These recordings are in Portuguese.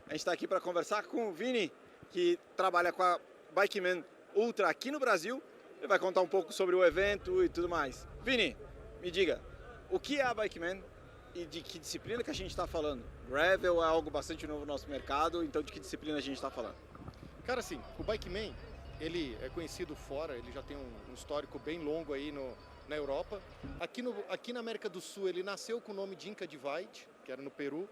A gente está aqui para conversar com o Vini, que trabalha com a Bikeman Ultra aqui no Brasil. Ele vai contar um pouco sobre o evento e tudo mais. Vini, me diga, o que é a Bikeman e de que disciplina que a gente está falando? Gravel é algo bastante novo no nosso mercado, então de que disciplina a gente está falando? Cara, assim, o Bikeman, ele é conhecido fora, ele já tem um histórico bem longo aí na Europa. Aqui na América do Sul, ele nasceu com o nome de Inca Divide, que era no Peru,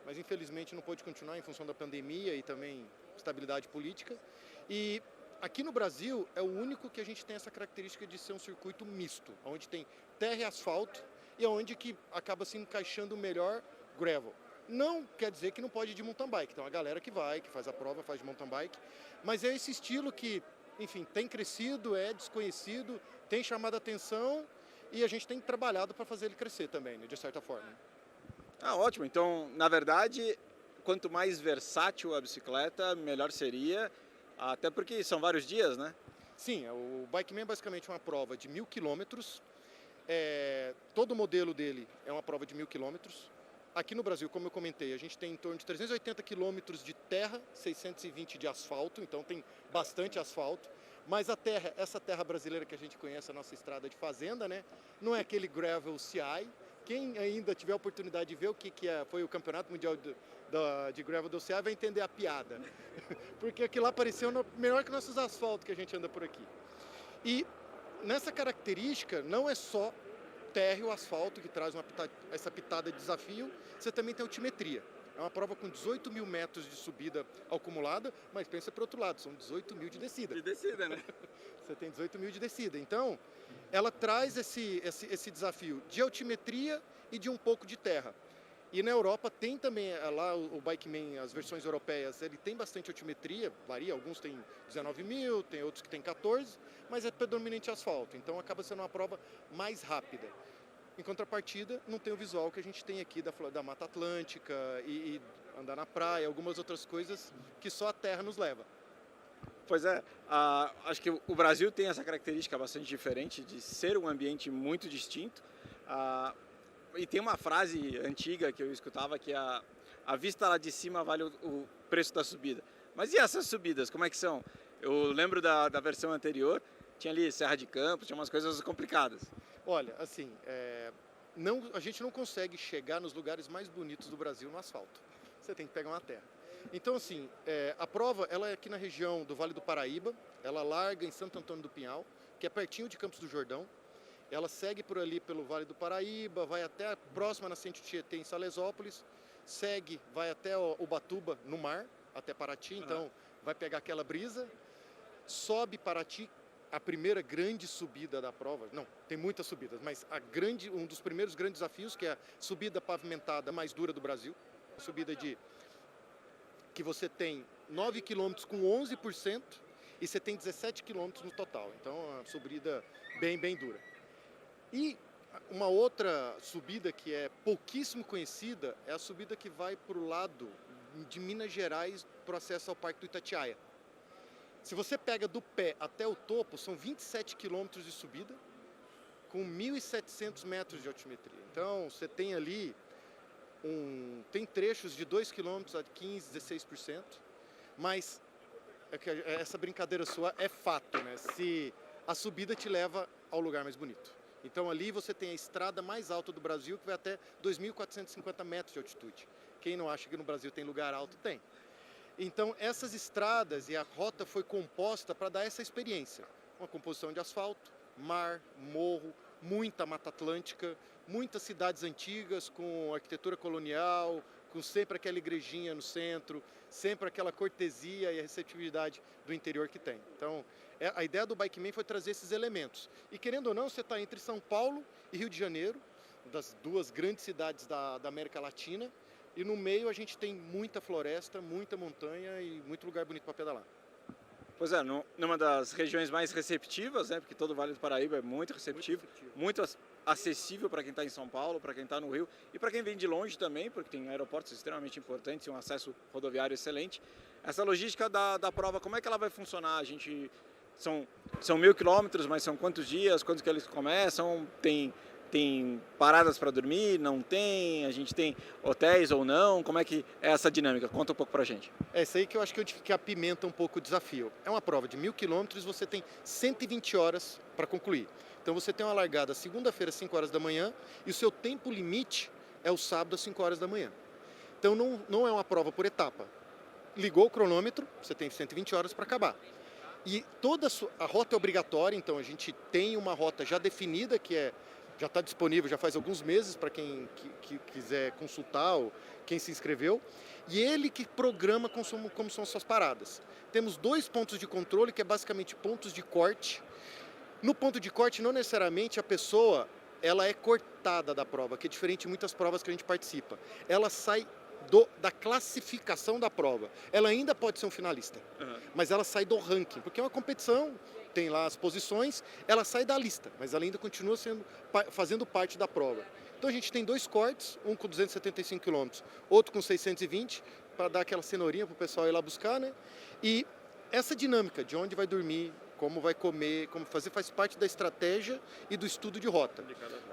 mas infelizmente não pôde continuar em função da pandemia e também estabilidade política. E aqui no Brasil é o único que a gente tem essa característica de ser um circuito misto, onde tem terra e asfalto e onde que acaba se encaixando melhor gravel. Não quer dizer que não pode ir de mountain bike, então a galera que vai, que faz a prova, faz de mountain bike, mas é esse estilo que, enfim, tem crescido, é desconhecido, tem chamado a atenção e a gente tem trabalhado para fazer ele crescer também, né, de certa forma. Ah, ótimo. Então, na verdade, quanto mais versátil a bicicleta, melhor seria, até porque são vários dias, né? Sim, o Bikeman é basicamente uma prova de 1.000 quilômetros. Todo o modelo dele é uma prova de 1.000 quilômetros. Aqui no Brasil, como eu comentei, a gente tem em torno de 380 quilômetros de terra, 620 de asfalto, então tem bastante asfalto. Mas essa terra brasileira que a gente conhece, a nossa estrada de fazenda, né? Não é aquele gravel CI. Quem ainda tiver a oportunidade de ver o que foi o Campeonato Mundial de Gravel do CI vai entender a piada. Porque aquilo lá pareceu melhor que nossos asfaltos que a gente anda por aqui. E nessa característica, não é só terra e o asfalto que traz essa pitada de desafio, você também tem altimetria. É uma prova com 18 mil metros de subida acumulada, mas pensa para o outro lado, são 18 mil de descida. De descida, né? Você tem 18 mil de descida. Então, ela traz esse desafio de altimetria e de um pouco de terra. E na Europa tem também, lá o Bikeman, as versões europeias, ele tem bastante altimetria, varia, alguns têm 19 mil, tem outros que têm 14, mas é predominante asfalto, então acaba sendo uma prova mais rápida. Em contrapartida, não tem o visual que a gente tem aqui da Mata Atlântica e andar na praia, algumas outras coisas que só a terra nos leva. Pois é, acho que o Brasil tem essa característica bastante diferente de ser um ambiente muito distinto. E tem uma frase antiga que eu escutava que a vista lá de cima vale o preço da subida. Mas e essas subidas, como é que são? Eu lembro da versão anterior, tinha ali Serra de Campos, tinha umas coisas complicadas. Olha, assim, a gente não consegue chegar nos lugares mais bonitos do Brasil no asfalto. Você tem que pegar uma terra. Então, assim, a prova ela é aqui na região do Vale do Paraíba, ela larga em Santo Antônio do Pinhal, que é pertinho de Campos do Jordão. Ela segue por ali pelo Vale do Paraíba, vai até a próxima nascente do Tietê em Salesópolis, vai até Ubatuba no mar, até Paraty, então vai pegar aquela brisa, sobe Paraty, a primeira grande subida da prova, não, tem muitas subidas, mas um dos primeiros grandes desafios, que é a subida pavimentada mais dura do Brasil, subida que você tem 9 quilômetros com 11% e você tem 17 quilômetros no total, então é uma subida bem, bem dura. E uma outra subida que é pouquíssimo conhecida é a subida que vai para o lado de Minas Gerais para o acesso ao Parque do Itatiaia. Se você pega do pé até o topo, são 27 quilômetros de subida com 1.700 metros de altimetria. Então, você tem ali, tem trechos de 2 quilômetros a 15%, 16%, mas essa brincadeira sua é fato, né? Se a subida te leva ao lugar mais bonito. Então ali você tem a estrada mais alta do Brasil, que vai até 2.450 metros de altitude. Quem não acha que no Brasil tem lugar alto, tem. Então essas estradas e a rota foi composta para dar essa experiência. Uma composição de asfalto, mar, morro, muita Mata Atlântica, muitas cidades antigas com arquitetura colonial, com sempre aquela igrejinha no centro, sempre aquela cortesia e a receptividade do interior que tem. Então, a ideia do Bikeman foi trazer esses elementos. E querendo ou não, você está entre São Paulo e Rio de Janeiro, das duas grandes cidades da América Latina, e no meio a gente tem muita floresta, muita montanha e muito lugar bonito para pedalar. Pois é, numa das regiões mais receptivas, né, porque todo o Vale do Paraíba é muito receptivo, muito acessível para quem está em São Paulo, para quem está no Rio e para quem vem de longe também, porque tem aeroportos extremamente importantes e um acesso rodoviário excelente. Essa logística da prova, como é que ela vai funcionar? São 1.000 quilômetros, mas são quantos dias, quando que eles começam? Tem Tem paradas para dormir? Não tem? A gente tem hotéis ou não? Como é que é essa dinâmica? Conta um pouco para a gente. É isso aí que eu acho que apimenta um pouco o desafio. É uma prova de 1.000 quilômetros, você tem 120 horas para concluir. Então você tem uma largada segunda-feira às 5 horas da manhã e o seu tempo limite é o sábado às 5 horas da manhã. Então não é uma prova por etapa. Ligou o cronômetro, você tem 120 horas para acabar. E toda a rota é obrigatória, então a gente tem uma rota já definida, já está disponível já faz alguns meses para quem que quiser consultar ou quem se inscreveu. E ele que programa como são as suas paradas. Temos 2 pontos de controle, que é basicamente pontos de corte. No ponto de corte, não necessariamente a pessoa ela é cortada da prova, que é diferente de muitas provas que a gente participa. Ela sai da classificação da prova. Ela ainda pode ser um finalista, mas ela sai do ranking, porque é uma competição, tem lá as posições, ela sai da lista, mas ela ainda continua fazendo parte da prova. Então a gente tem 2 cortes, um com 275 km, outro com 620, para dar aquela cenourinha para o pessoal ir lá buscar, né? E essa dinâmica de onde vai dormir, como vai comer, como fazer, faz parte da estratégia e do estudo de rota.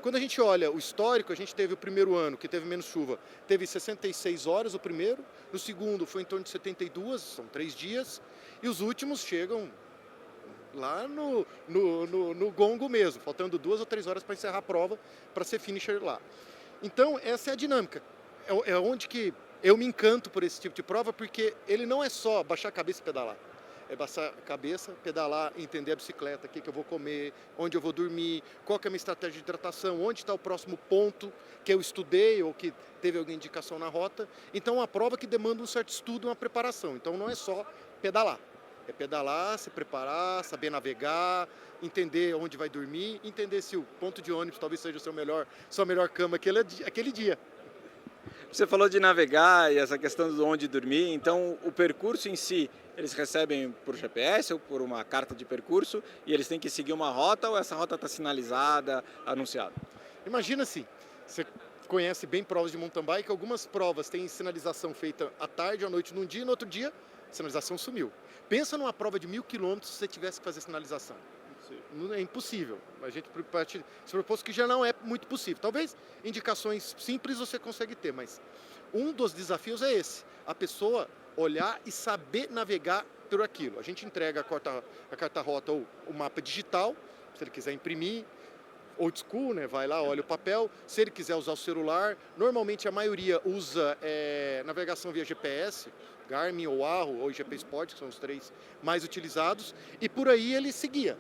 Quando a gente olha o histórico, a gente teve o primeiro ano, que teve menos chuva, teve 66 horas o primeiro, no segundo foi em torno de 72, são 3 dias, e os últimos chegam lá no gongo mesmo, faltando 2 ou 3 horas para encerrar a prova, para ser finisher lá. Então, essa é a dinâmica. É onde que eu me encanto por esse tipo de prova, porque ele não é só baixar a cabeça e pedalar. É baixar a cabeça, pedalar, entender a bicicleta, o que eu vou comer, onde eu vou dormir, qual que é a minha estratégia de hidratação, onde está o próximo ponto que eu estudei ou que teve alguma indicação na rota. Então, é uma prova que demanda um certo estudo, uma preparação. Então, não é só pedalar. É pedalar, se preparar, saber navegar, entender onde vai dormir, entender se o ponto de ônibus talvez seja sua melhor cama aquele dia. Você falou de navegar e essa questão de onde dormir, então o percurso em si, eles recebem por GPS ou por uma carta de percurso e eles têm que seguir uma rota ou essa rota está sinalizada, anunciada? Imagina assim, você conhece bem provas de mountain bike, algumas provas têm sinalização feita à tarde ou à noite num dia e no outro dia a sinalização sumiu. Pensa numa prova de 1.000 quilômetros se você tivesse que fazer sinalização. É impossível. A gente se propôs que já não é muito possível. Talvez indicações simples você consegue ter, mas um dos desafios é esse. A pessoa olhar e saber navegar por aquilo. A gente entrega a carta-rota ou o mapa digital, se ele quiser imprimir, old school, né? Vai lá, olha o papel. Se ele quiser usar o celular, normalmente a maioria usa navegação via GPS, Garmin ou Arro ou IGP Sport, que são os 3 mais utilizados, e por aí ele seguia.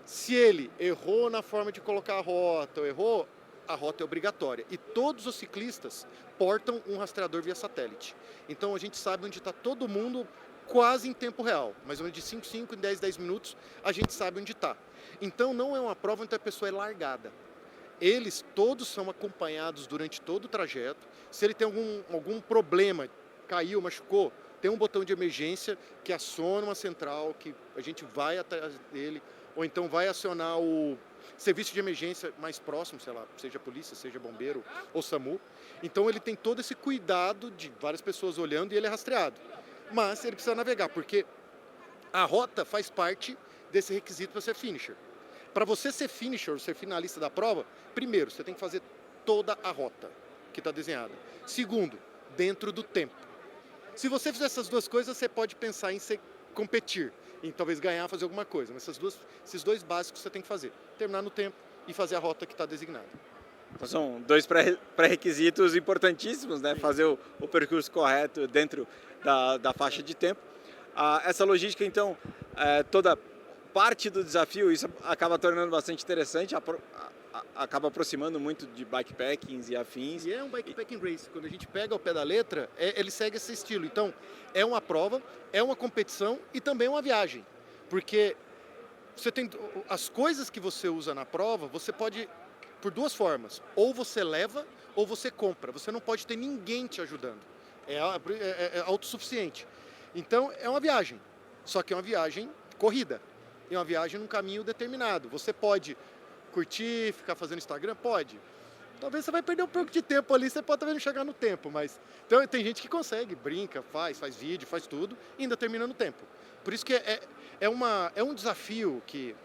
Se ele errou na forma de colocar a rota, a rota é obrigatória. E todos os ciclistas portam um rastreador via satélite. Então a gente sabe onde está todo mundo quase em tempo real. Mais ou menos de 5 em 10 minutos a gente sabe onde está. Então não é uma prova onde a pessoa é largada. Eles todos são acompanhados durante todo o trajeto. Se ele tem algum problema, caiu, machucou, tem um botão de emergência que aciona uma central, que a gente vai atrás dele, ou então vai acionar o serviço de emergência mais próximo, sei lá, seja polícia, seja bombeiro ou SAMU. Então ele tem todo esse cuidado de várias pessoas olhando e ele é rastreado. Mas ele precisa navegar, porque a rota faz parte desse requisito para ser finisher. Para você ser finisher, ou ser finalista da prova, primeiro, você tem que fazer toda a rota que está desenhada. Segundo, dentro do tempo. Se você fizer essas 2 coisas, você pode pensar em competir, em talvez ganhar, fazer alguma coisa. Mas esses 2 básicos você tem que fazer. Terminar no tempo e fazer a rota que está designada. Então são 2 pré-requisitos importantíssimos, né? Fazer o percurso correto dentro da faixa de tempo. Essa logística, então, toda parte do desafio, isso acaba tornando bastante interessante, acaba aproximando muito de bikepackings e afins. E é um bikepacking race. Quando a gente pega ao pé da letra, ele segue esse estilo. Então, é uma prova, é uma competição e também uma viagem. Porque você tem as coisas que você usa na prova, você pode, por 2 formas. Ou você leva, ou você compra. Você não pode ter ninguém te ajudando. É autossuficiente. Então, é uma viagem. Só que é uma viagem corrida. É uma viagem num caminho determinado. Você pode curtir, ficar fazendo Instagram? Pode. Talvez você vai perder um pouco de tempo ali, você pode talvez não chegar no tempo, mas então, tem gente que consegue, brinca, faz vídeo, faz tudo e ainda termina no tempo. Por isso que é um desafio que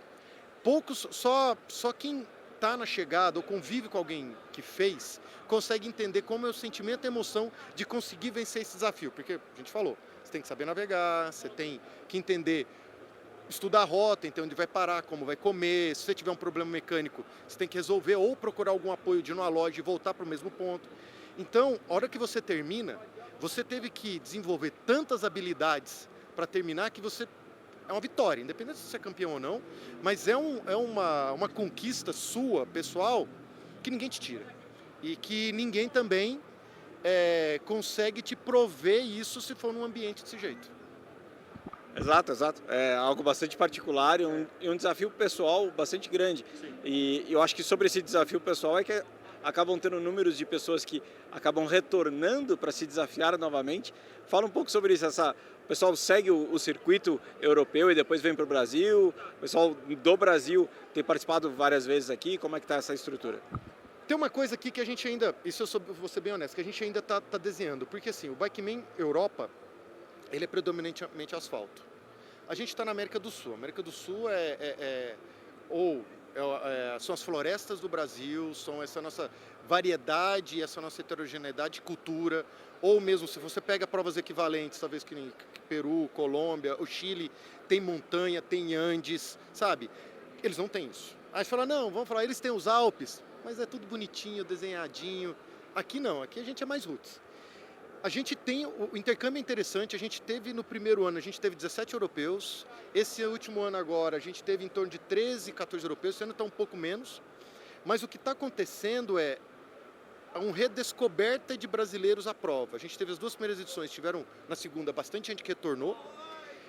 poucos, só quem está na chegada ou convive com alguém que fez, consegue entender como é o sentimento e a emoção de conseguir vencer esse desafio. Porque a gente falou, você tem que saber navegar, você tem que entender, estudar a rota, entender onde vai parar, como vai comer. Se você tiver um problema mecânico, você tem que resolver ou procurar algum apoio de ir numa loja e voltar para o mesmo ponto. Então, a hora que você termina, você teve que desenvolver tantas habilidades para terminar que você... É uma vitória, independente se você é campeão ou não, mas é uma conquista sua, pessoal, que ninguém te tira. E que ninguém também consegue te prover isso se for num ambiente desse jeito. Exato, exato. É algo bastante particular e um desafio pessoal bastante grande. Sim. E eu acho que sobre esse desafio pessoal é que acabam tendo números de pessoas que acabam retornando para se desafiar novamente. Fala um pouco sobre isso. O pessoal segue o circuito europeu e depois vem para o Brasil. O pessoal do Brasil tem participado várias vezes aqui. Como é que está essa estrutura? Tem uma coisa aqui que a gente ainda, isso eu vou ser bem honesto, que a gente ainda está desenhando. Porque assim, o Bikeman Europa, ele é predominantemente asfalto. A gente está na América do Sul. A América do Sul são as florestas do Brasil, são essa nossa variedade, essa nossa heterogeneidade de cultura, ou mesmo se você pega provas equivalentes, talvez que nem Peru, Colômbia, o Chile, tem montanha, tem Andes, sabe? Eles não têm isso. Aí você fala, não, vamos falar, eles têm os Alpes, mas é tudo bonitinho, desenhadinho. Aqui não, aqui a gente é mais roots. A gente tem, o intercâmbio é interessante, a gente teve no primeiro ano, a gente teve 17 europeus, esse último ano agora a gente teve em torno de 13, 14 europeus, esse ano está um pouco menos, mas o que está acontecendo é uma redescoberta de brasileiros à prova. A gente teve as duas primeiras edições, tiveram na segunda bastante gente que retornou.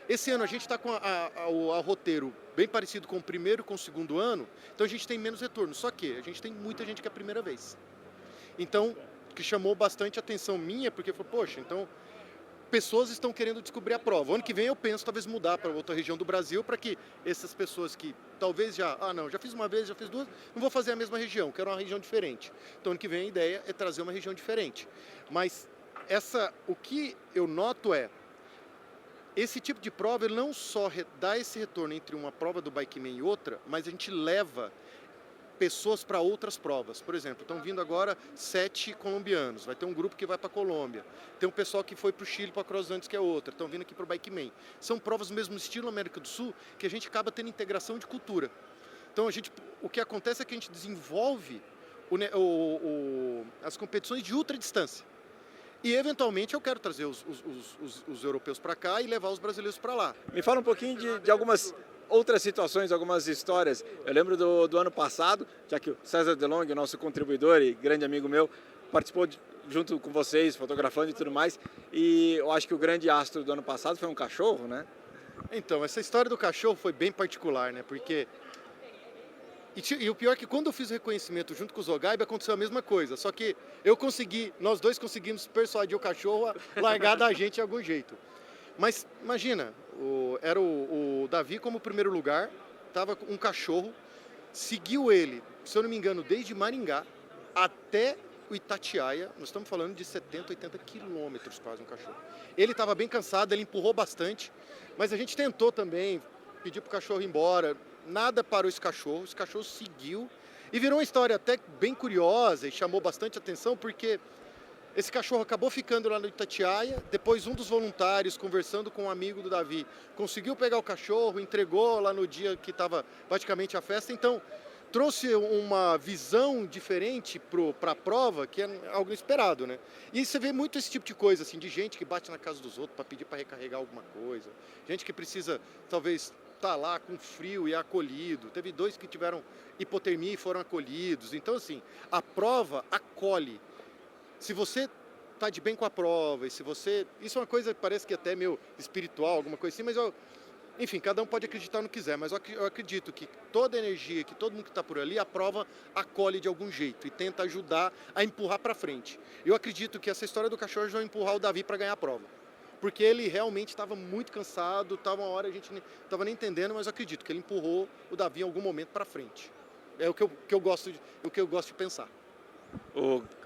Esse ano a gente está com o roteiro bem parecido com o primeiro e com o segundo ano, então a gente tem menos retorno, só que a gente tem muita gente que é a primeira vez. Então, que chamou bastante atenção minha, porque falou, poxa, então pessoas estão querendo descobrir a prova. Ano que vem eu penso talvez mudar para outra região do Brasil, para que essas pessoas que talvez já fiz uma vez, já fiz duas, não vou fazer a mesma região, quero uma região diferente. Então ano que vem a ideia é trazer uma região diferente. Mas o que eu noto esse tipo de prova, ele não só dá esse retorno entre uma prova do Bikeman e outra, mas a gente leva pessoas para outras provas. Por exemplo, estão vindo agora 7 colombianos, vai ter um grupo que vai para a Colômbia, tem um pessoal que foi para o Chile, para a Cross Andes, que é outra, estão vindo aqui para o Bikeman. São provas do mesmo estilo América do Sul, que a gente acaba tendo integração de cultura. Então, o que acontece é que a gente desenvolve as competições de ultra distância. E, eventualmente, eu quero trazer os europeus para cá e levar os brasileiros para lá. Me fala um pouquinho de algumas outras situações, algumas histórias. Eu lembro do ano passado, já que o César Delong, nosso contribuidor e grande amigo meu, participou junto com vocês, fotografando e tudo mais. E eu acho que o grande astro do ano passado foi um cachorro, né? Então, essa história do cachorro foi bem particular, né? Porque... E o pior é que quando eu fiz o reconhecimento junto com o Zogaib, aconteceu a mesma coisa. Só que nós dois conseguimos persuadir o cachorro a largar da gente de algum jeito. Mas imagina, era o Davi como primeiro lugar, estava com um cachorro, seguiu ele, se eu não me engano, desde Maringá até o Itatiaia, nós estamos falando de 70, 80 quilômetros quase um cachorro. Ele estava bem cansado, ele empurrou bastante, mas a gente tentou também pedir para o cachorro ir embora, nada parou esse cachorro seguiu e virou uma história até bem curiosa e chamou bastante atenção porque esse cachorro acabou ficando lá no Itatiaia, depois um dos voluntários, conversando com um amigo do Davi, conseguiu pegar o cachorro, entregou lá no dia que estava praticamente a festa, então trouxe uma visão diferente para a prova, que é algo inesperado, né? E você vê muito esse tipo de coisa, assim, de gente que bate na casa dos outros para pedir para recarregar alguma coisa, gente que precisa, talvez, estar lá com frio e é acolhido. Teve 2 que tiveram hipotermia e foram acolhidos. Então, assim, a prova acolhe. Se você está de bem com a prova, e se você... Isso é uma coisa que parece que até meio espiritual, alguma coisa assim, mas enfim, cada um pode acreditar no que quiser, mas eu acredito que toda a energia, que todo mundo que está por ali, a prova acolhe de algum jeito e tenta ajudar a empurrar para frente. Eu acredito que essa história do cachorro vai empurrar o Davi para ganhar a prova. Porque ele realmente estava muito cansado, estava uma hora, a gente não estava nem entendendo, mas eu acredito que ele empurrou o Davi em algum momento para frente. É o que eu gosto de pensar.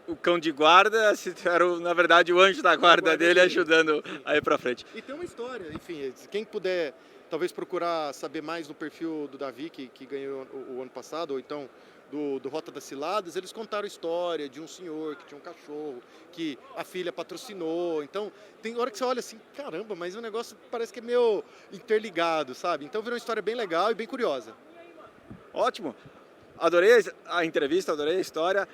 O cão de guarda era, na verdade, o anjo da guarda dele ajudando a ir para frente. E tem uma história, enfim, quem puder talvez procurar saber mais no perfil do Davi, que ganhou o ano passado, ou então do Rota das Ciladas, eles contaram a história de um senhor que tinha um cachorro, que a filha patrocinou. Então, tem hora que você olha assim, caramba, mas o negócio parece que é meio interligado, sabe? Então virou uma história bem legal e bem curiosa. Ótimo. Adorei a entrevista, adorei a história.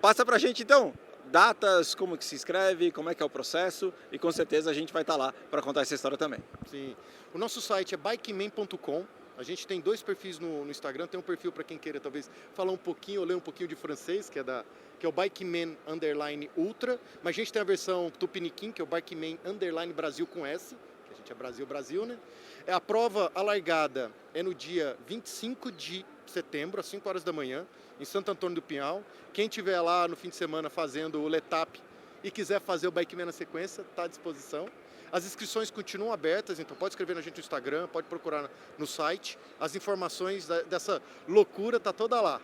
Passa pra gente então datas, como que se inscreve, como é que é o processo e com certeza a gente vai estar lá para contar essa história também. Sim. O nosso site é bikeman.com. A gente tem 2 perfis no Instagram. Tem um perfil para quem queira talvez falar um pouquinho ou ler um pouquinho de francês, que é o Bikeman_Ultra. Mas a gente tem a versão Tupiniquim, que é o Bikeman_Brasil com S. Que a gente é Brasil, né? A prova, a largada é no dia 25 de setembro, às 5 horas da manhã, em Santo Antônio do Pinhal. Quem estiver lá no fim de semana fazendo o Letap e quiser fazer o Bikeman na sequência, está à disposição. As inscrições continuam abertas, então pode escrever na gente no Instagram, pode procurar no site. As informações dessa loucura tá toda lá.